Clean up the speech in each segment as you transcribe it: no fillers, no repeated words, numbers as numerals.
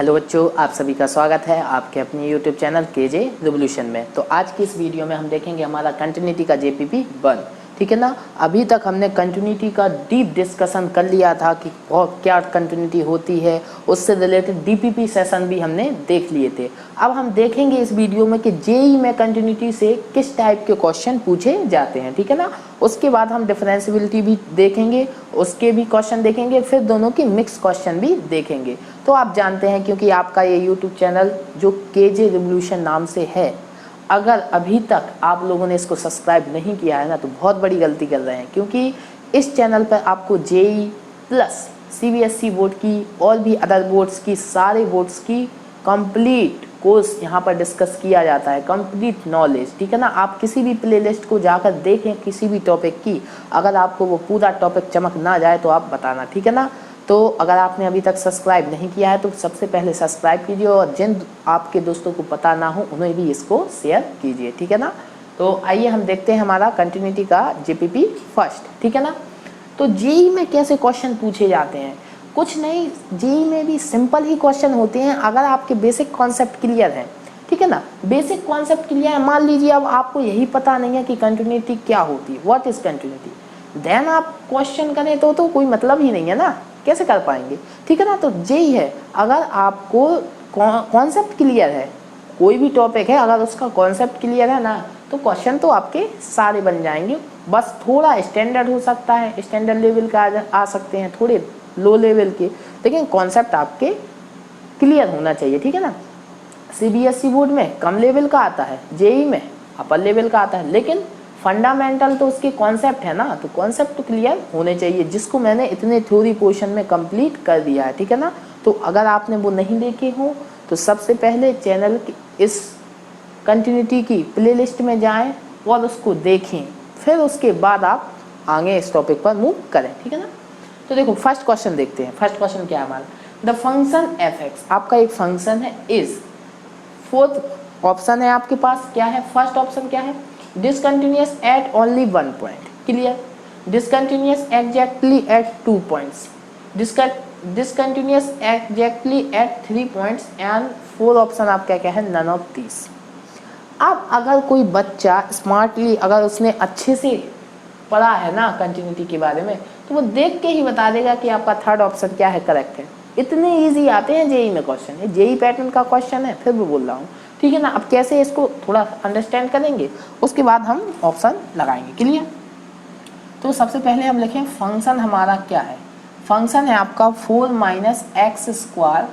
Hello बच्चों, आप सभी का स्वागत है आपके अपने यूट्यूब चैनल केजे रिवोल्यूशन में। तो आज की इस वीडियो में हम देखेंगे हमारा कंटिन्यूटी का जेपीपी 1, ठीक है ना। अभी तक हमने कंटिन्यूटी का डीप डिस्कशन कर लिया था कि क्या कंटिन्यूटी होती है, उससे रिलेटेड डीपीपी सेशन भी हमने देख लिए थे। अब हम देखेंगे इस वीडियो में कि जेईई में कंटिन्यूटी से किस टाइप के क्वेश्चन पूछे जाते हैं, ठीक है ना। उसके बाद हम डिफरेंशियबिलिटी भी देखेंगे, उसके भी क्वेश्चन देखेंगे, फिर दोनों की मिक्स क्वेश्चन भी देखेंगे। तो आप जानते हैं क्योंकि आपका ये यूट्यूब चैनल जो केजे रिवोल्यूशन नाम से है, अगर अभी तक आप लोगों ने इसको सब्सक्राइब नहीं किया है ना, तो बहुत बड़ी गलती कर रहे हैं। क्योंकि इस चैनल पर आपको जेईई प्लस सीबीएसई बोर्ड की और भी अदर बोर्ड्स की सारे बोर्ड्स की कंप्लीट कोर्स यहाँ पर डिस्कस किया जाता है, कंप्लीट नॉलेज, ठीक है ना। आप किसी भी प्लेलिस्ट को जाकर देखें किसी भी टॉपिक की, अगर आपको वो पूरा टॉपिक चमक ना जाए तो आप बताना, ठीक है ना। तो अगर आपने अभी तक सब्सक्राइब नहीं किया है तो सबसे पहले सब्सक्राइब कीजिए, और जिन आपके दोस्तों को पता ना हो उन्हें भी इसको शेयर कीजिए, ठीक है ना। तो आइए हम देखते हैं हमारा कंटिन्यूटी का जेपीपी फर्स्ट, ठीक है ना। तो जेईई में कैसे क्वेश्चन पूछे जाते हैं, कुछ नहीं, जेईई में भी सिंपल ही क्वेश्चन होते हैं अगर आपके बेसिक कॉन्सेप्ट क्लियर है, ठीक है ना। बेसिक कॉन्सेप्ट क्लियर है, मान लीजिए अब आपको यही पता नहीं है कि कंटिन्यूटी क्या होती है, व्हाट इज कंटिन्यूटी, देन आप क्वेश्चन करें तो कोई मतलब ही नहीं है ना, कैसे कर पाएंगे, ठीक है ना। तो जेईई है, अगर आपको कॉन्सेप्ट क्लियर है, कोई भी टॉपिक है अगर उसका कॉन्सेप्ट क्लियर है ना, तो क्वेश्चन तो आपके सारे बन जाएंगे। बस थोड़ा स्टैंडर्ड हो सकता है, स्टैंडर्ड लेवल का आ सकते हैं, थोड़े लो लेवल के, लेकिन कॉन्सेप्ट आपके क्लियर होना चाहिए, ठीक है ना। सीबीएसई बोर्ड में कम लेवल का आता है, जेईई में अपर लेवल का आता है, लेकिन फंडामेंटल तो उसके कॉन्सेप्ट है ना, तो कॉन्सेप्ट तो क्लियर होने चाहिए, जिसको मैंने इतने थ्योरी पोर्शन में कंप्लीट कर दिया है, ठीक है ना। तो अगर आपने वो नहीं देखे हो तो सबसे पहले चैनल की इस कंटिन्यूटी की प्लेलिस्ट में जाएं और उसको देखें, फिर उसके बाद आप आगे इस टॉपिक पर मूव करें, ठीक है ना। तो देखो फर्स्ट क्वेश्चन देखते हैं। फर्स्ट क्वेश्चन क्या है हमारा, द फंक्शन एफ एक्स, आपका एक फंक्शन है, इज, फोर्थ ऑप्शन है आपके पास, क्या है फर्स्ट ऑप्शन, क्या है, discontinuous at only 1 point, clear, discontinuous exactly at 2 points, discontinuous exactly at 3 points, and fourth option आपका क्या है, नन ऑफ दिस। अब अगर कोई बच्चा स्मार्टली, अगर उसने अच्छे से पढ़ा है ना कंटिन्यूटी के बारे में, तो वो देख के ही बता देगा कि आपका थर्ड ऑप्शन क्या है, करेक्ट है। इतने इजी आते हैं जेईई में क्वेश्चन, ये जेईई पैटर्न का क्वेश्चन है, फिर भी बोल रहा हूँ, ठीक है ना। अब कैसे इसको थोड़ा अंडरस्टैंड करेंगे, उसके बाद हम ऑप्शन लगाएंगे, क्लियर। तो सबसे पहले हम लिखें फंक्शन हमारा क्या है, फंक्शन है आपका 4 माइनस एक्स स्क्वायर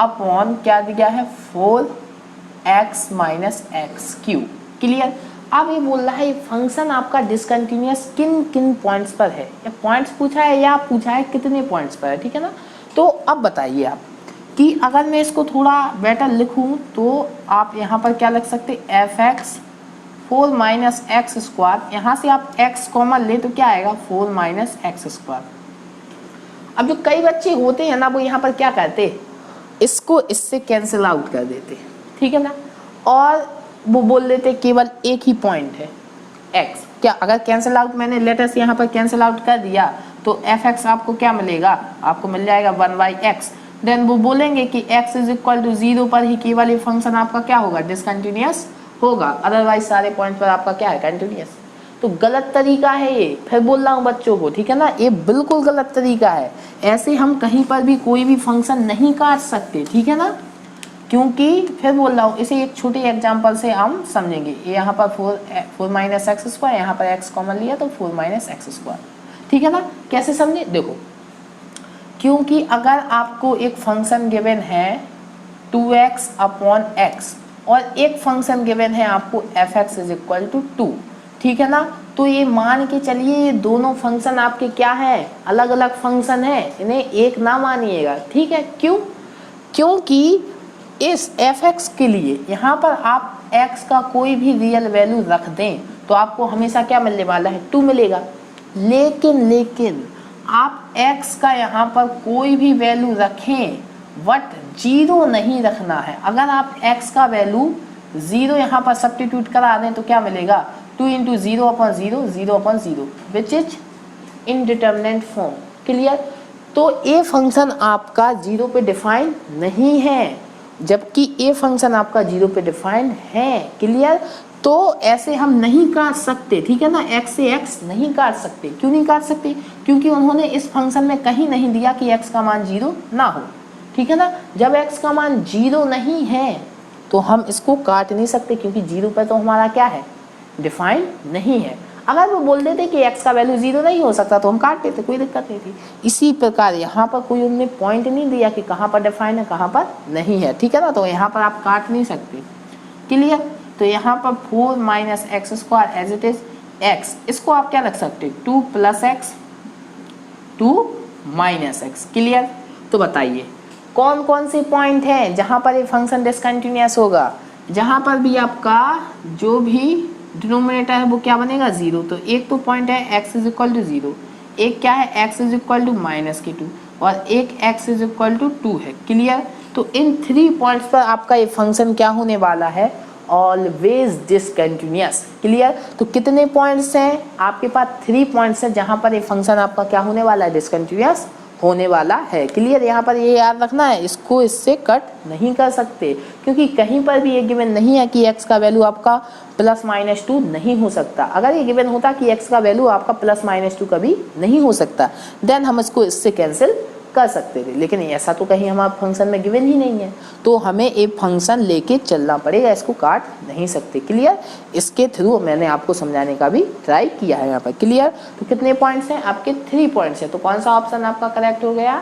अपॉन क्या दिया है, 4x minus x cube, clear. अब ये बोल रहा है फंक्शन आपका डिसकंटिन्यूअस किन किन पॉइंट्स पर है, या पॉइंट्स पूछा है या पूछा है कितने पॉइंट्स पर है, ठीक है ना। तो अब बताइए आप कि अगर मैं इसको थोड़ा बेटर लिखूं तो आप यहाँ पर क्या लिख सकते, F x 4 minus x square, यहाँ से आप x कॉमन ले तो क्या आएगा, 4 माइनस एक्स स्क्वायर। अब जो कई बच्चे होते हैं ना, वो यहाँ पर क्या करते, इसको इससे कैंसिल आउट कर देते, ठीक है ना, और वो बोल देते केवल एक ही पॉइंट है x। क्या अगर कैंसिल आउट मैंने लेटर्स यहाँ पर कैंसिल आउट कर दिया तो एफ एक्स आपको क्या मिलेगा, आपको मिल जाएगा 1/x। देन वो बोलेंगे कि x इज इक्वल टू 0 पर ही केवल ये फंक्शन आपका क्या होगा, डिसकंटिन्यूअस होगा, अदरवाइज सारे पॉइंट पर आपका क्या है, कंटिन्यूअस। तो गलत तरीका है ये, फिर बोल रहा हूँ बच्चों को, ठीक है ना, ये बिल्कुल गलत तरीका है। ऐसे हम कहीं पर भी कोई भी फंक्शन नहीं काट सकते, ठीक है ना, क्योंकि फिर बोल रहा हूँ, इसे एक छोटे एग्जांपल से हम समझेंगे। यहाँ पर 4 माइनस एक्स स्क्वायर, यहाँ पर x कॉमन लिया तो 4 माइनस एक्स स्क्वायर, ठीक है ना। कैसे समझे, देखो, क्योंकि अगर आपको एक फंक्शन गिवन है 2x अपॉन x और एक फंक्शन गिवन है आपको f x is equal to 2, ठीक है ना, तो ये मान के चलिए ये दोनों फंक्शन आपके क्या है, अलग अलग फंक्शन है, इन्हें एक ना मानिएगा, ठीक है। क्यों, क्योंकि इस एफ एक्स के लिए यहाँ पर आप x का कोई भी रियल वैल्यू रख दें तो आपको हमेशा क्या मिलने वाला है, 2 मिलेगा। लेकिन आप x का यहाँ पर कोई भी वैल्यू रखें बट 0 नहीं रखना है। अगर आप x का वैल्यू 0 यहाँ पर सब्स्टिट्यूट करा दें तो क्या मिलेगा, 2 into 0 upon 0, 0 upon 0, which is indeterminate form, clear. तो ए फंक्शन आपका 0 पे डिफाइन नहीं है, जबकि ए फंक्शन आपका 0 पे डिफाइन है। क्लियर? तो ऐसे हम नहीं काट सकते, ठीक है ना, x से x नहीं काट सकते। क्यों नहीं काट सकते? क्योंकि उन्होंने इस फंक्शन में कहीं नहीं दिया कि x का मान 0 ना हो, ठीक है ना। जब x का मान 0 नहीं है तो हम इसको काट नहीं सकते, क्योंकि 0 पर तो हमारा क्या है, डिफाइन नहीं है। अगर वो बोल देते कि x का वैल्यू 0 नहीं हो सकता तो हम काट देते, कोई दिक्कत नहीं थी। इसी प्रकार यहाँ पर कोई उन्होंने पॉइंट नहीं दिया कि कहाँ पर डिफाइन है कहाँ पर नहीं है, ठीक है ना, तो यहाँ पर आप काट नहीं सकते। क्लियर? तो यहाँ पर 4 minus x square as it is x, इसको आप क्या रख सकते, 2 plus x 2 minus x. Clear? तो बताइए कौन कौन से पॉइंट हैं जहाँ पर ये फंक्शन डिसकंटिन्यूअस होगा? जहाँ पर भी आपका जो भी डिनोमिनेटर है वो क्या बनेगा, 0। तो एक तो पॉइंट है x इज इक्वल टू 0, एक क्या है x is equal to minus के 2, और एक x इज इक्वल टू 2 है। क्लियर? तो इन 3 पॉइंट्स पर आपका ये फंक्शन क्या होने वाला है, ऑलवेज डिसकंटिन्यूअस। क्लियर? तो कितने पॉइंट्स हैं आपके पास, 3 पॉइंट्स हैं जहाँ पर ये फंक्शन आपका क्या होने वाला है, डिसकंटिन्यूअस होने वाला है। क्लियर? यहाँ पर ये याद रखना है, इसको इससे कट नहीं कर सकते, क्योंकि कहीं पर भी ये गिवन नहीं है कि x का वैल्यू आपका प्लस माइनस 2 नहीं हो सकता। अगर ये गिवन होता कि x का वैल्यू आपका प्लस माइनस 2 कभी नहीं हो सकता, देन हम इसको इससे कैंसिल कर सकते थे, लेकिन ऐसा तो कहीं हमारे फंक्शन में गिवन ही नहीं है, तो हमें एक फंक्शन लेके चलना पड़ेगा, इसको काट नहीं सकते। क्लियर? इसके थ्रू मैंने आपको समझाने का भी ट्राई किया है यहाँ पर। क्लियर? तो कितने पॉइंट्स हैं आपके, 3 पॉइंट्स हैं। तो कौन सा ऑप्शन आपका करेक्ट हो गया,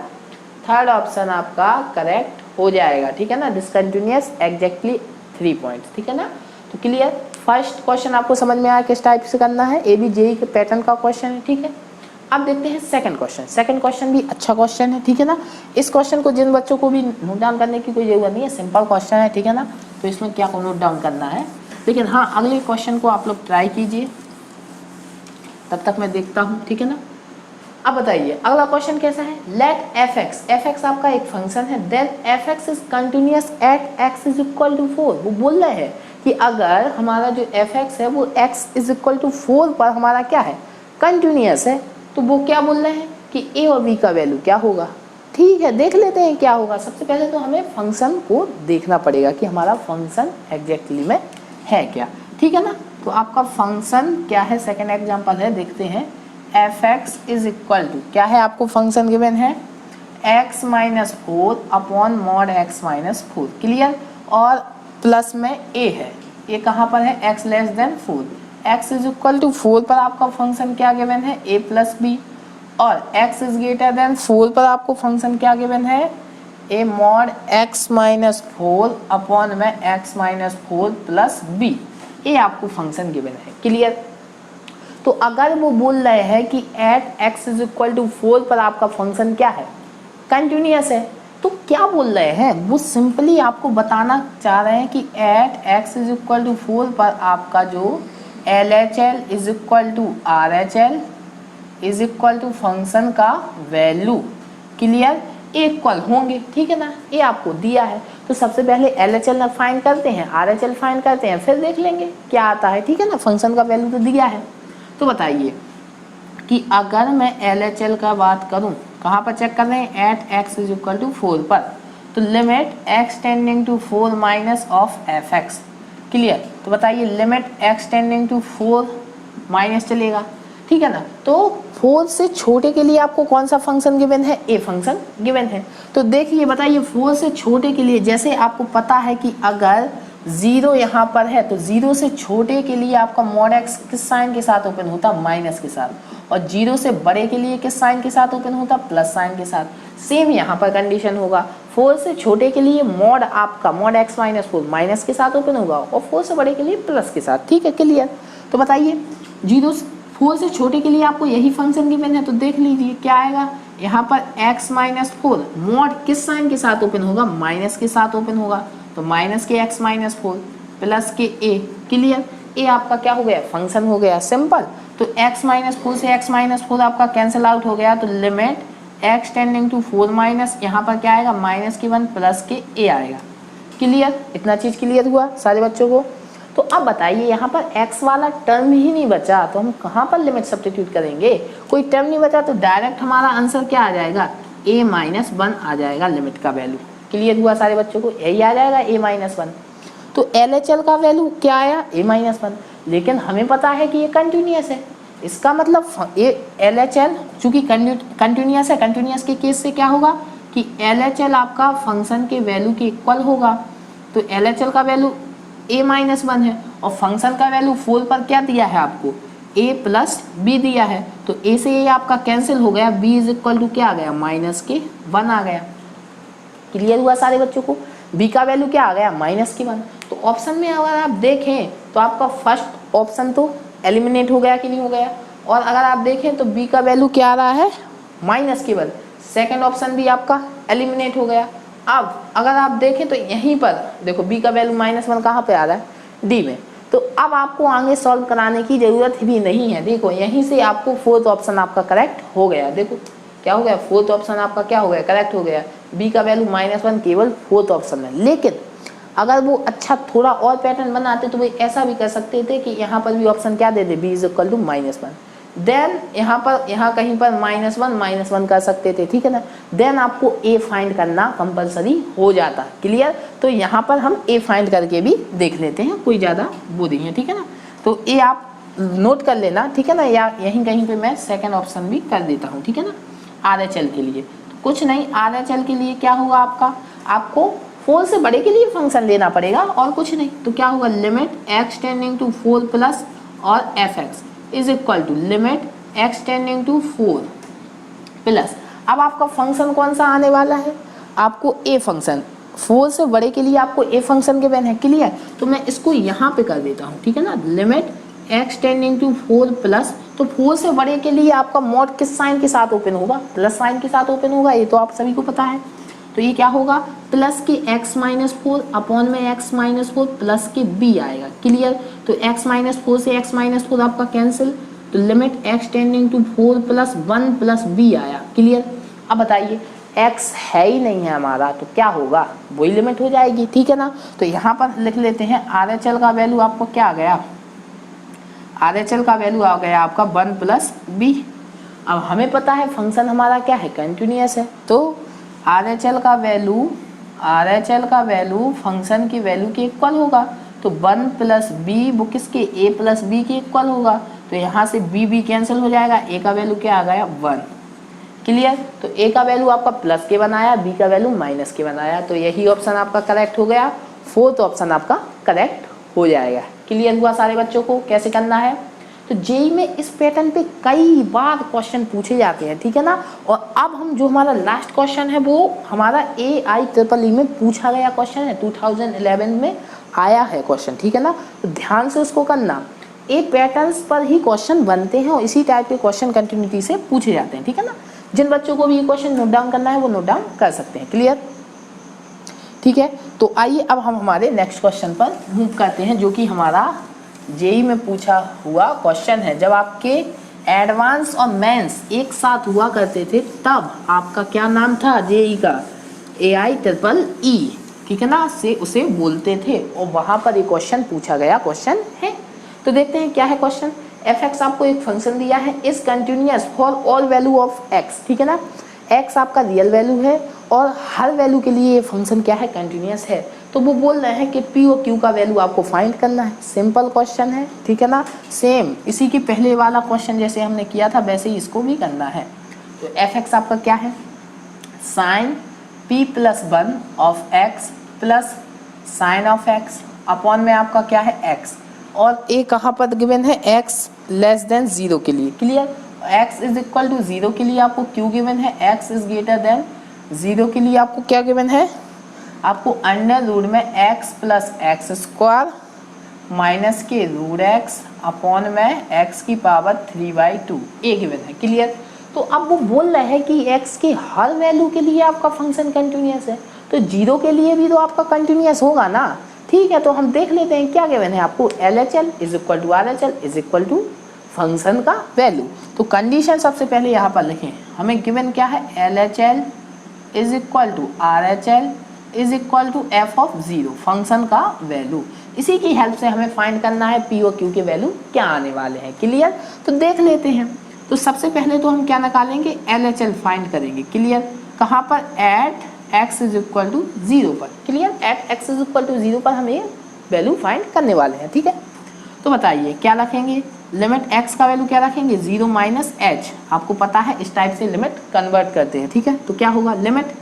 थर्ड ऑप्शन आपका करेक्ट हो जाएगा, ठीक है ना, डिसकंटिन्यूअस एग्जैक्टली 3 पॉइंट्स, ठीक है ना। तो क्लियर? फर्स्ट क्वेश्चन आपको समझ में आया किस टाइप से करना है, ए बी जेई के पैटर्न का क्वेश्चन है, ठीक है। अब देखते हैं सेकंड क्वेश्चन। सेकंड क्वेश्चन भी अच्छा क्वेश्चन है, ठीक है ना। इस क्वेश्चन को जिन बच्चों को भी नोट डाउन करने की कोई जरूरत नहीं है, सिंपल क्वेश्चन है, ठीक है ना, तो इसमें क्या को नोट डाउन करना है, लेकिन हाँ अगले क्वेश्चन को आप लोग ट्राई कीजिए, तब तक मैं देखता हूँ, ठीक है ना। अब बताइए अगला क्वेश्चन कैसा है, लेट एफ एक्स आपका एक फंक्शन है, then f x is continuous at x is equal to 4। वो बोल रहे हैं कि अगर हमारा जो एफ एक्स है वो एक्स इज इक्वल टू 4 पर हमारा क्या है, कंटिन्यूअस है, तो वो क्या बोल रहे हैं कि ए और बी का वैल्यू क्या होगा। ठीक है, देख लेते हैं क्या होगा। सबसे पहले तो हमें फंक्शन को देखना पड़ेगा कि हमारा फंक्शन एग्जैक्टली में है क्या, ठीक है ना। तो आपका फंक्शन क्या है, सेकेंड एग्जाम्पल है, देखते हैं। F x is equal to क्या है, आपको फंक्शन गिवन है x minus 4 upon mod x minus 4। Clear? और प्लस में a है, ये कहाँ पर है, x less than 4। x is equal to 4 पर आपका फंक्शन क्या गिवन है, a प्लस बी, और x इज ग्रेटर देन 4 पर आपको फंक्शन क्या गिवन है, a mod x minus 4 upon में x माइनस 4 प्लस b, ये आपको फंक्शन गिवन है। क्लियर? तो अगर वो बोल रहे हैं कि at x is equal to 4 पर आपका फंक्शन क्या है, कंटिन्यूअस है, तो क्या बोल रहे हैं, वो सिंपली आपको बताना चाह रहे हैं कि at x is equal to 4 पर आपका जो LHL is equal to RHL is equal to function का वैल्यू, क्लियर, इक्वल होंगे, ठीक है ना, ये आपको दिया है। तो सबसे पहले LHL फाइंड करते हैं, RHL फाइंड करते हैं, फिर देख लेंगे क्या आता है, ठीक है ना। फंक्शन का वैल्यू तो दिया है। तो बताइए कि अगर मैं LHL का बात करूं, कहाँ पर चेक कर रहे हैं, at x is equal to 4 पर, तो limit x tending to 4 minus of f x. Clear? तो बताइए limit x tending to 4 minus चलेगा, ठीक है ना। तो 4 से छोटे के लिए आपको कौन सा फंक्शन गिवन है, ए फंक्शन गिवन है। तो देखिए बताइए 4 से छोटे के लिए, जैसे आपको पता है कि अगर 0 यहाँ पर है तो 0 से छोटे के लिए आपका मॉड x किस साइन के साथ ओपन होता, माइनस के साथ, और 0 से बड़े के लिए किस साइन के साथ ओपन होता, प्लस साइन के साथ। सेम यहाँ पर कंडीशन होगा, 4 से छोटे के लिए मॉड आपका मॉड x माइनस 4 माइनस के साथ ओपन होगा, और 4 से बड़े के लिए प्लस के साथ, ठीक है। क्लियर? तो बताइए 4 से छोटे के लिए आपको यही फंक्शन गिवन है, तो देख लीजिए क्या आएगा, यहाँ पर x माइनस 4 मॉड किस साइन के साथ ओपन होगा, माइनस के साथ ओपन होगा, तो माइनस के x माइनस 4 प्लस के a। क्लियर? a आपका क्या हो गया, फंक्शन हो गया, सिंपल। तो x माइनस 4 से x माइनस 4 आपका कैंसिल आउट हो गया, तो limit x tending to 4 minus, यहाँ पर क्या आएगा, माइनस के 1 प्लस के a आएगा। क्लियर? इतना चीज़ क्लियर हुआ सारे बच्चों को। तो अब बताइए यहाँ पर x वाला टर्म ही नहीं बचा, तो हम कहाँ पर लिमिट सब्स्टिट्यूट करेंगे, कोई टर्म नहीं बचा, तो डायरेक्ट हमारा आंसर क्या आ जाएगा, a माइनस 1 आ जाएगा लिमिट का वैल्यू। क्लियर हुआ सारे बच्चों को? यही आ जाएगा a माइनस 1। तो LHL का वैल्यू क्या आया? a minus 1। लेकिन हमें पता है कि ये कंटिन्यूस है, इसका मतलब ये LHL चूंकि कंटिन्यूस है, कंटिन्यूस के केस से क्या होगा कि LHL आपका फंक्शन के वैल्यू के इक्वल होगा। तो LHL का वैल्यू a माइनस 1 है और फंक्शन का वैल्यू 4 पर क्या दिया है आपको? a प्लस b दिया है। तो a से a आपका कैंसिल हो गया, b इज इक्वल टू क्या आ गया? माइनस के 1 आ गया। क्लियर हुआ सारे बच्चों को? b का वैल्यू क्या आ गया? माइनस के 1। तो ऑप्शन में अगर आप देखें तो आपका फर्स्ट ऑप्शन तो एलिमिनेट हो गया कि नहीं हो गया? और अगर आप देखें तो b का वैल्यू क्या आ रहा है? माइनस के 1। सेकेंड ऑप्शन भी आपका एलिमिनेट हो गया। अब अगर आप देखें तो यहीं पर देखो b का वैल्यू माइनस 1 कहाँ पे आ रहा है? d में। तो अब आपको आगे सॉल्व कराने की ज़रूरत भी नहीं है। देखो यहीं से आपको फोर्थ ऑप्शन आपका करेक्ट हो गया। देखो क्या हो गया? फोर्थ ऑप्शन आपका क्या हो गया? करेक्ट हो गया। b का वैल्यू माइनस 1 केवल फोर्थ ऑप्शन में। लेकिन अगर वो अच्छा थोड़ा और पैटर्न बनाते तो वो ऐसा भी कर सकते थे कि यहाँ पर भी ऑप्शन क्या दे दे? b is equal to minus 1। Then यहाँ कहीं पर माइनस वन कर सकते थे, ठीक है ना। देन आपको a फाइंड करना कंपलसरी हो जाता। क्लियर? तो यहाँ पर हम a फाइंड करके भी देख लेते हैं, कोई ज़्यादा वो नहीं है, ठीक है ना। तो a आप नोट कर लेना, ठीक है ना, या यहीं कहीं पे मैं सेकंड ऑप्शन भी कर देता हूँ, ठीक है ना। RHL के लिए तो कुछ नहीं, RHL के लिए क्या होगा आपका? आपको 4 से बड़े के लिए फंक्शन लेना पड़ेगा और कुछ नहीं। तो क्या होगा? Limit x tending to 4 plus और fx is equal to limit x tending to 4 plus. अब आपका फंक्शन कौन सा आने वाला है? आपको a फंक्शन। 4 से बड़े के लिए आपको a फंक्शन के वैन है। क्लियर? तो मैं इसको यहाँ पे कर देता हूँ, ठीक है ना। Limit x tending to 4 plus, तो 4 से बड़े के लिए आपका मॉड किस साइन के साथ ओपन होगा? प्लस साइन के साथ ओपन होगा, ये तो आप सभी को पता है। तो ये क्या होगा? प्लस के x माइनस 4 अपॉन में x माइनस 4 प्लस के b आएगा। क्लियर? तो x माइनस 4 से x माइनस 4 आपका कैंसिल, तो limit x tending to 4 plus 1 plus b आया। क्लियर? अब बताइए x है ही नहीं है हमारा, तो क्या होगा? वही लिमिट हो जाएगी, ठीक है ना। तो यहाँ पर लिख लेते हैं RHL का वैल्यू आपको क्या आ गया? RHL का वैल्यू आ गया आपका 1 प्लस b। अब हमें पता है फंक्शन हमारा क्या है? कंटिन्यूअस है। तो RHL का वैल्यू फंक्शन की वैल्यू के इक्वल होगा। तो 1 प्लस बी वो किसके? a प्लस बी के इक्वल होगा। तो यहाँ से b कैंसिल हो जाएगा, a का वैल्यू क्या आ गया? 1। क्लियर? तो a का वैल्यू आपका प्लस के बनाया, b का वैल्यू माइनस के बनाया। तो यही ऑप्शन आपका करेक्ट हो गया, फोर्थ ऑप्शन आपका करेक्ट हो जाएगा। क्लियर हुआ सारे बच्चों को कैसे करना है? तो जेई में इस पैटर्न पे कई बार क्वेश्चन पूछे जाते हैं, ठीक है ना। और अब हम जो हमारा लास्ट क्वेश्चन है वो हमारा AIEEE में पूछा गया क्वेश्चन है, 2011 में आया है क्वेश्चन, ठीक है ना। तो ध्यान से उसको करना। ए पैटर्न्स पर ही क्वेश्चन बनते हैं और इसी टाइप के क्वेश्चन कंटिन्यूटी से पूछे जाते हैं, ठीक है ना। जिन बच्चों को भी ये क्वेश्चन नोट डाउन करना है वो नोट डाउन कर सकते हैं। क्लियर? ठीक है, तो आइए अब हम हमारे नेक्स्ट क्वेश्चन पर मूव करते हैं, जो कि हमारा जेई में पूछा हुआ क्वेश्चन है। जब आपके एडवांस और मेंस एक साथ हुआ करते थे तब आपका क्या नाम था जेई का? AIEEE, ठीक है ना, से उसे बोलते थे और वहाँ पर एक क्वेश्चन पूछा गया क्वेश्चन है। तो देखते हैं क्या है क्वेश्चन। fx आपको एक फंक्शन दिया है, is continuous for all value of x, ठीक है ना। x आपका रियल वैल्यू है और हर वैल्यू के लिए ये फंक्शन क्या है? कंटिन्यूअस है। तो वो बोल रहे हैं कि p और q का वैल्यू आपको फाइंड करना है। सिंपल क्वेश्चन है, ठीक है ना। सेम इसी के पहले वाला क्वेश्चन जैसे हमने किया था वैसे ही इसको भी करना है। तो fx आपका क्या है? Sine p plus 1 of x plus sine of x upon में आपका क्या है? x, और a कहाँ पर गिवन है? x लेस देन 0 के लिए। Clear? x is equal to 0 के लिए आपको q गिवन है, x इज ग्रेटर देन 0 के लिए आपको क्या गिवन है? आपको अंडर रूट में x plus x square minus के रूट x अपॉन में x की पावर 3/2 a गिवन है। क्लियर? तो अब वो बोल रहे हैं कि x की हर वैल्यू के लिए आपका फंक्शन कंटिन्यूअस है, तो 0 के लिए भी तो आपका कंटिन्यूअस होगा ना। ठीक है, तो हम देख लेते हैं क्या गिवन है आपको। LHL is equal to RHL is equal to function का वैल्यू। तो कंडीशन सबसे पहले यहाँ पर लिखें, हमें गिवन क्या है? LHL is equal to RHL is equal to f of 0, function का वैल्यू। इसी की हेल्प से हमें फाइंड करना है p और q के वैल्यू क्या आने वाले हैं। क्लियर? तो देख लेते हैं। तो सबसे पहले तो हम क्या निकालेंगे? LHL फाइंड करेंगे। क्लियर? कहाँ पर, at x is equal to 0 पर। Clear, at x is equal to 0 पर हम ये वैल्यू फाइंड करने वाले हैं। ठीक है, तो बताइए क्या रखेंगे, लिमिट x का वैल्यू क्या रखेंगे, 0 माइनस h। आपको पता है इस टाइप से लिमिट कन्वर्ट करते हैं। ठीक है, तो क्या होगा, लिमिट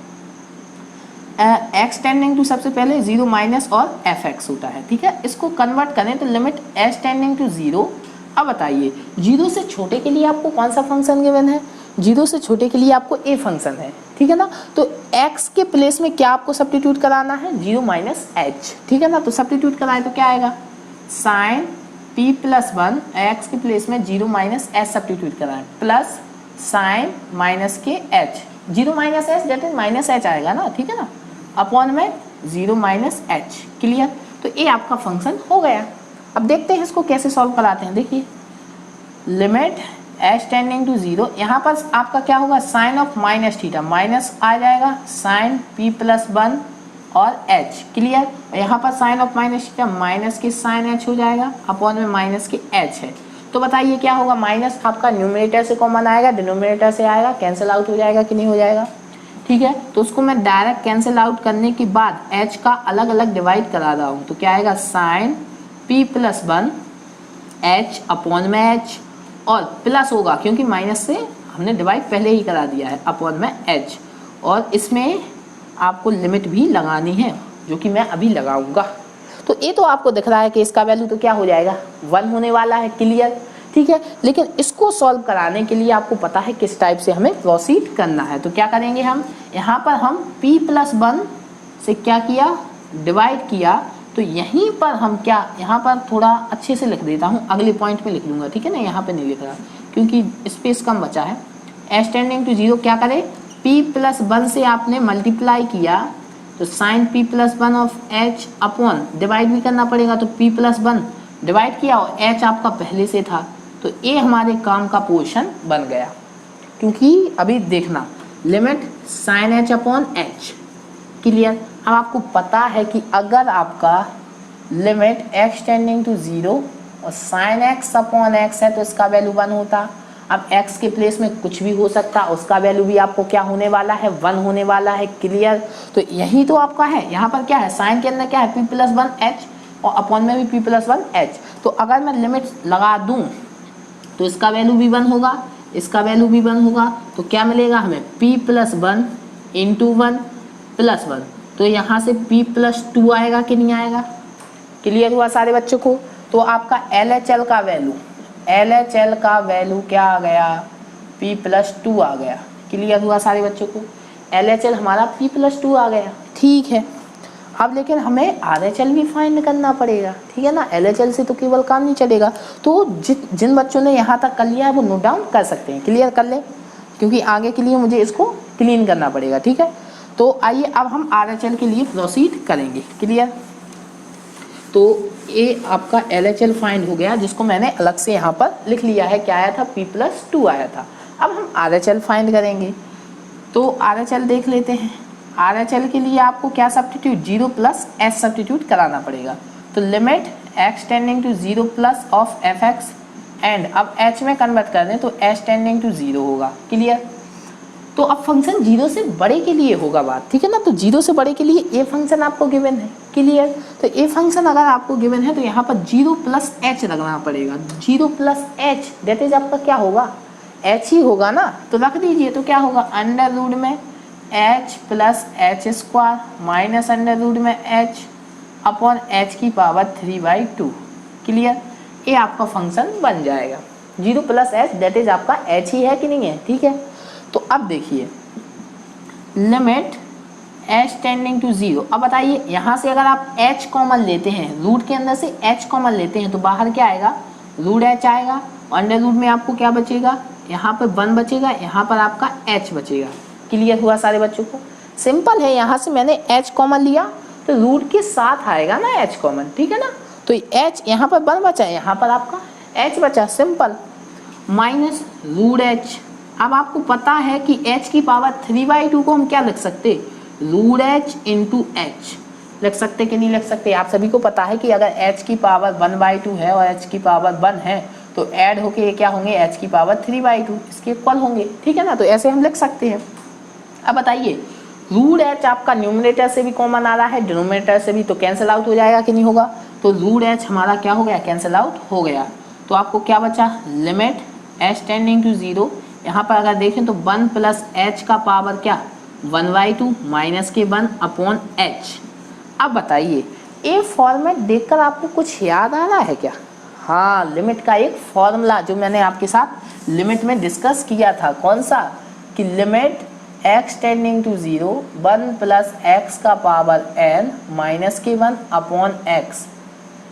x टेंडिंग टू सबसे पहले 0 माइनस और fx होता है। ठीक है, इसको कन्वर्ट करें तो लिमिट h टेंडिंग टू 0। अब बताइए 0 से छोटे के लिए आपको कौन सा फंक्शन गिवन है, 0 से छोटे के लिए आपको a फंक्शन है। ठीक है ना, तो x के प्लेस में क्या आपको सब्स्टिट्यूट कराना है, 0 माइनस h। ठीक है ना, तो सब्स्टिट्यूट कराएं तो क्या आएगा, साइन p प्लस 1, x के प्लेस में 0 माइनस h सब्स्टिट्यूट कराएं, प्लस साइन माइनस के h, 0 minus h that is minus h आएगा ना। ठीक है ना, अपॉन में 0 माइनस h। क्लियर, तो ये आपका फंक्शन हो गया। अब देखते हैं इसको कैसे सॉल्व कराते हैं। देखिए लिमिट h टेंडिंग टू 0, यहाँ पर आपका क्या होगा, sine of minus theta, minus आ जाएगा साइन p प्लस 1 और h। क्लियर, यहाँ पर sine of minus theta minus के साइन h हो जाएगा, अपॉन में माइनस के h है। तो बताइए क्या होगा, माइनस आपका न्यूमरेटर से कॉमन आएगा, डिनोमिनेटर से आएगा, कैंसिल आउट हो जाएगा कि नहीं हो जाएगा। ठीक है, तो उसको मैं डायरेक्ट कैंसिल आउट करने के बाद h का अलग अलग डिवाइड करा रहा हूँ, तो क्या आएगा, sine p plus 1 h upon में h, और प्लस होगा क्योंकि माइनस से हमने डिवाइड पहले ही करा दिया है, अपॉन में h। और इसमें आपको लिमिट भी लगानी है जो कि मैं अभी लगाऊंगा। तो ये तो आपको दिख रहा है कि इसका वैल्यू तो क्या हो जाएगा, 1 होने वाला है। क्लियर, ठीक है, लेकिन इसको सॉल्व कराने के लिए आपको पता है किस टाइप से हमें प्रोसीड करना है। तो क्या करेंगे हम, यहाँ पर हम p प्लस 1 से क्या किया, डिवाइड किया, तो यहीं पर हम क्या, यहाँ पर थोड़ा अच्छे से लिख देता हूँ, अगले पॉइंट में लिख लूँगा। ठीक है ना, यहाँ पे नहीं लिख रहा क्योंकि स्पेस कम बचा है। h टेंडिंग टू 0 क्या करे, p प्लस 1 से आपने मल्टीप्लाई किया तो sine p plus 1 of h upon, divide भी करना पड़ेगा, तो p प्लस 1 डिवाइड किया और h आपका पहले से था, तो ये हमारे काम का पोर्शन बन गया। क्योंकि अभी देखना, limit sine h upon h। Clear, अब आपको पता है कि अगर आपका लिमिट x टेंडिंग टू 0 और साइन x अपॉन x है तो इसका वैल्यू 1 होता। अब x के प्लेस में कुछ भी हो सकता, उसका वैल्यू भी आपको क्या होने वाला है, 1 होने वाला है। क्लियर, तो यही तो आपका है, यहाँ पर क्या है, साइन के अंदर क्या है, p प्लस 1 h और अपॉन में भी p प्लस 1 h। तो अगर मैं लिमिट लगा दूँ तो इसका वैल्यू भी 1 होगा, इसका वैल्यू भी 1 होगा, तो क्या मिलेगा हमें, p प्लस 1 इंटू 1 प्लस 1, तो यहाँ से p प्लस 2 आएगा कि नहीं आएगा। क्लियर हुआ सारे बच्चों को। तो आपका LHL का वैल्यू, LHL का वैल्यू क्या आ गया, p प्लस 2 आ गया। क्लियर हुआ सारे बच्चों को, LHL हमारा p प्लस 2 आ गया। ठीक है, अब लेकिन हमें RHL भी फाइंड करना पड़ेगा। ठीक है ना, LHL से तो केवल काम नहीं चलेगा। तो जिन बच्चों ने यहाँ तक कर लिया है वो नोट डाउन कर सकते हैं, क्लियर कर लें, क्योंकि आगे के लिए मुझे इसको क्लीन करना पड़ेगा। ठीक है, तो आइए अब हम RHL के लिए प्रोसीड करेंगे। क्लियर, तो ये आपका LHL फाइंड हो गया, जिसको मैंने अलग से यहाँ पर लिख लिया है। क्या आया था, p प्लस 2 आया था। अब हम RHL फाइंड करेंगे, तो RHL देख लेते हैं। RHL के लिए आपको क्या सब्स्टिट्यूट, 0 प्लस h सब्स्टिट्यूट कराना पड़ेगा। तो limit x tending to 0 plus of fx and, अब h में कन्वर्ट कर दें तो h टेंडिंग टू 0 होगा। क्लियर, तो अब फंक्शन 0 से बड़े के लिए होगा बात। ठीक है ना, तो 0 से बड़े के लिए ए फंक्शन आपको गिवन है। क्लियर, तो ए फंक्शन अगर आपको गिवन है तो यहाँ पर 0 प्लस h लगना पड़ेगा। 0 प्लस h दैट इज आपका क्या होगा, h ही होगा ना, तो रख दीजिए। तो क्या होगा, अंडर रूट में h plus h square minus under root में h अपॉन h की पावर 3/2। क्लियर, ये आपका फंक्शन बन जाएगा। 0 प्लस h दैट इज आपका h ही है कि नहीं है। ठीक है, तो अब देखिए लिमिट h टेंडिंग टू 0। अब बताइए यहाँ से अगर आप h कॉमन लेते हैं, रूट के अंदर से h कॉमन लेते हैं तो बाहर क्या आएगा, रूट h आएगा। अंडर रूट में आपको क्या बचेगा, यहाँ पर 1 बचेगा, यहाँ पर आपका h बचेगा। क्लियर हुआ सारे बच्चों को, सिंपल है। यहाँ से मैंने h कॉमन लिया तो रूट के साथ आएगा ना h कॉमन। ठीक है ना, तो h यहाँ पर 1 बचा, यहाँ पर आपका h बचा, सिंपल, माइनस रूट h। अब आपको पता है कि h की पावर 3/2 को हम क्या लिख सकते, रूट h इंटू h लिख सकते कि नहीं लिख सकते। आप सभी को पता है कि अगर h की पावर 1/2 है और h की पावर 1 है तो ऐड होके ये क्या होंगे, h की पावर 3/2 इसके इक्वल होंगे। ठीक है ना, तो ऐसे हम लिख सकते हैं। अब बताइए रूट एच आपका न्यूमरेटर से भी कॉमन आ रहा है, डिनोमिनेटर से भी, तो कैंसिल आउट हो जाएगा कि नहीं होगा। तो रूट एच हमारा क्या हो गया, कैंसिल आउट हो गया। तो आपको क्या बचा, लिमिट एच टेंडिंग टू 0। यहाँ पर अगर देखें तो 1 प्लस एच का पावर क्या 1/2 माइनस के 1 अपॉन एच। अब बताइए ये फॉर्मेट देखकर आपको कुछ याद आ रहा है क्या। हाँ, लिमिट का एक फॉर्मूला जो मैंने आपके साथ लिमिट में डिस्कस किया था, कौन सा, कि limit x tending to 0 1 plus x का पावर n माइनस के 1 अपॉन x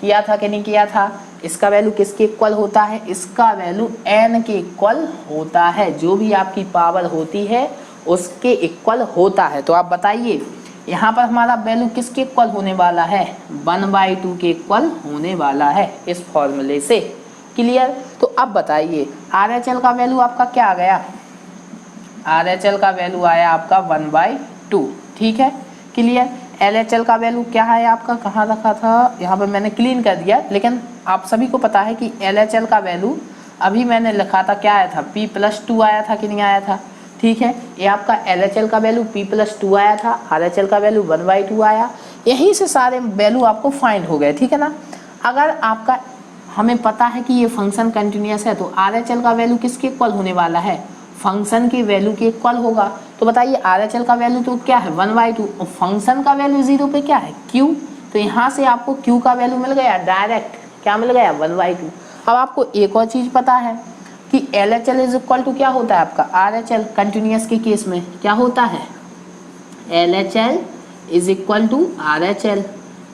किया था कि नहीं किया था। इसका वैल्यू किसके इक्वल होता है, इसका वैल्यू n के इक्वल होता है, जो भी आपकी पावर होती है उसके इक्वल होता है। तो आप बताइए यहाँ पर हमारा वैल्यू किसके इक्वल होने वाला है, 1/2 के इक्वल होने वाला है इस फॉर्मूले से। क्लियर। तो अब बताइए RHL का वैल्यू आपका क्या आ गया, RHL का वैल्यू आया आपका 1/2। ठीक है, क्लियर। LHL का वैल्यू क्या है आपका, कहाँ रखा था, यहाँ पर मैंने क्लीन कर दिया, लेकिन आप सभी को पता है कि LHL का वैल्यू अभी मैंने लिखा था क्या आया था, P+2 आया था कि नहीं आया था। ठीक है, ये आपका LHL का वैल्यू P+2 आया था, RHL का वैल्यू 1/2 आया। यहीं से सारे वैल्यू आपको फाइंड हो गए। ठीक है ना। अगर आपका हमें पता है कि ये फंक्शन कंटिन्यूअस है तो RHL का वैल्यू किसके इक्वल होने वाला है, फंक्शन की वैल्यू के इक्वल होगा। तो बताइए RHL का वैल्यू तो क्या है 1/2 और फंक्शन का वैल्यू 0 पे क्या है Q। तो यहाँ से आपको Q का वैल्यू मिल गया डायरेक्ट, क्या मिल गया 1/2। अब आपको एक और चीज़ पता है कि LHL इज इक्वल टू क्या होता है आपका RHL, कंटिन्यूअस के केस में क्या होता है LHL is equal to RHL।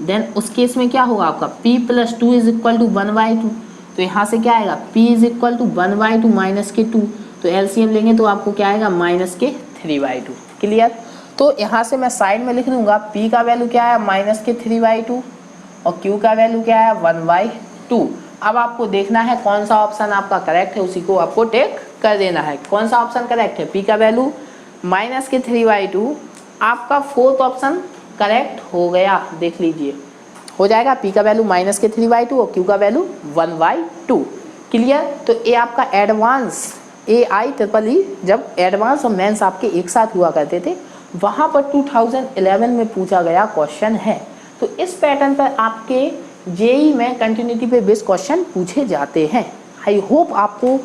Then उस केस में क्या होगा आपका P+2 इज इक्वल टू 1/2। तो यहाँ से क्या आएगा P is equal to 1/2 minus के 2, तो LCM लेंगे तो आपको क्या आएगा माइनस के 3/2। क्लियर। तो यहाँ से मैं साइड में लिख दूंगा P का वैल्यू क्या है माइनस के 3/2 और Q का वैल्यू क्या है 1/2। अब आपको देखना है कौन सा ऑप्शन आपका करेक्ट है, उसी को आपको टेक कर देना है। कौन सा ऑप्शन करेक्ट है, P का वैल्यू माइनस के 3/2, आपका फोर्थ ऑप्शन करेक्ट हो गया। देख लीजिए हो जाएगा, P का वैल्यू माइनस के 3/2 और Q का वैल्यू 1/2। क्लियर। तो ये आपका एडवांस AIEEE जब एडवांस और मेंस आपके एक साथ हुआ करते थे वहाँ पर 2011 में पूछा गया क्वेश्चन है। तो इस पैटर्न पर आपके जेई में कंटिन्यूटी पे बेस्ड क्वेश्चन पूछे जाते हैं। आई होप आपको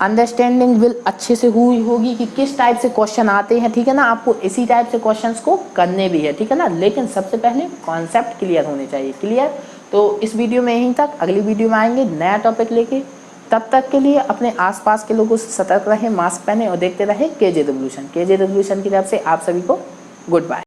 अंडरस्टैंडिंग विल अच्छे से हुई होगी कि किस टाइप से क्वेश्चन आते हैं। ठीक है ना, आपको इसी टाइप से क्वेश्चंस को करने भी है। ठीक है ना, लेकिन सबसे पहले कॉन्सेप्ट क्लियर होने चाहिए। क्लियर। तो इस वीडियो में यहीं तक, अगली वीडियो में आएंगे नया टॉपिक लेके। तब तक के लिए अपने आसपास के लोगों से सतर्क रहें, मास्क पहने और देखते रहें केजे रिवॉल्यूशन। केजे रिवॉल्यूशन की तरफ से आप सभी को गुड बाय।